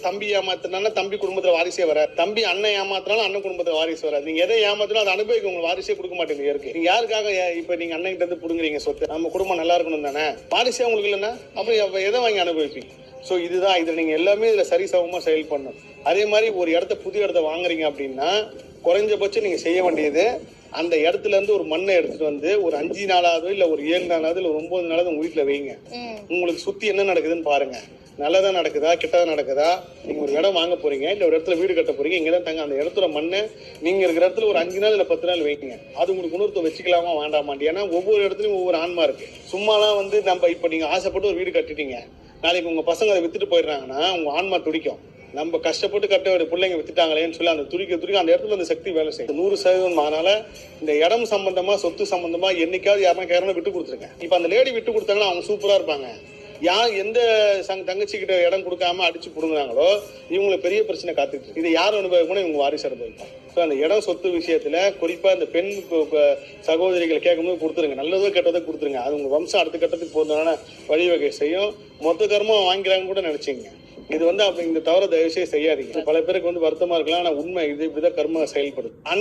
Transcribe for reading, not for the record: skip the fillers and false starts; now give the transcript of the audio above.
தம்பி ஏமாத்தினால தம்பி குடும்பத்துல வாரிசே வர, தம்பி அண்ணன் ஏமாத்தினாலும் அண்ணன் குடும்பத்துல வாரிசு வராது. நீங்க எதை ஏமாத்தினா அதை அனுபவிக்க உங்களுக்கு வாரிசே கொடுக்க மாட்டேங்குது. இருக்கு நீங்க யாருக்காக இப்ப நீங்க அண்ணன் கிட்ட இருந்து புடுங்குறீங்க சொத்து? நம்ம குடும்பம் நல்லா இருக்கணும் தானே. வாரிசே உங்களுக்கு இல்லைன்னா அப்புறம் எதை வாங்கி அனுபவிப்பீங்க? ஸோ இதுதான் இதுல நீங்க எல்லாமே இதுல சரிசமமா செயல் பண்ணணும். அதே மாதிரி ஒரு புது இடத்த வாங்குறீங்க அப்படின்னா குறைஞ்சபட்சம் நீங்க செய்ய வேண்டியது அந்த இடத்துல இருந்து ஒரு மண்ணை எடுத்துட்டு வந்து ஒரு 5 நாளாவது இல்ல ஒரு 7 நாளாவது இல்ல ஒரு 9 நாளாவது உங்க வீட்டுல வைங்க. உங்களுக்கு சுத்தி என்ன நடக்குதுன்னு பாருங்க. நல்லதா நடக்குதா கெட்டதா நடக்குதா? நீங்க ஒரு இடம் வாங்க போறீங்க, இல்ல ஒரு இடத்துல வீடு கட்ட போறீங்க, இங்கதான் தங்க. அந்த இடத்துல மண்ணு நீங்க இருக்கிற இடத்துல ஒரு 5 நாள் இல்ல 10 நாள் வைங்க. அது உங்களுக்கு உணர்த்த வச்சுக்கலாமா வேண்டாமாண்டி? ஏன்னா ஒவ்வொரு இடத்துலயும் ஒவ்வொரு ஆன்மா இருக்கு. சும்மாலாம் நம்ம இப்ப நீங்க ஆசைப்பட்டு ஒரு வீடு கட்டிட்டீங்க, நாளைக்கு உங்க பசங்க அதை வித்துட்டு போயிடுறாங்கன்னா உங்க ஆன்மா துடிக்கும். நம்ம கஷ்டப்பட்டு கட்ட வேண்டிய பிள்ளைங்க வித்துட்டாங்களேன்னு சொல்லி அந்த துடிக்க அந்த இடத்துல அந்த சக்தி வேலை செய்யும் 100%. அதனால இந்த இடம் சம்பந்தமா சொத்து சம்பந்தமா என்னைக்காவது யாரும் விட்டு கொடுத்துருங்க. இப்ப அந்த லேடி விட்டு கொடுத்தாங்கன்னா அவங்க சூப்பரா இருப்பாங்க. எந்த தங்கச்சி கிட்ட இடம் கொடுக்காம அடிச்சு புடுங்குறாங்களோ இவங்களுக்கு பெரிய பிரச்சனை காத்துட்டு. இதை யாரும் அனுபவிக்கணும்? இவங்க வாரிசு அனுபவிப்பாங்க. அந்த இடம் சொத்து விஷயத்துல குறிப்பா இந்த பெண் சகோதரிகள் கேட்கும்போது கொடுத்துருங்க. நல்லதோ கெட்டதோ கொடுத்துருங்க. அது உங்க வம்சம் அடுத்த கட்டத்துக்கு போறதுனால வழிவகை செய்யும். மொத்த கர்மம் வாங்கிறாங்க கூட நினைச்சீங்க. இது அப்ப இந்த தவிர தயவு செய்து செய்யாதீங்க. பல பேருக்கு வருத்தமா இருக்கலாம். ஆனா உண்மை இது இப்படிதான் கர்ம செயல்படுது.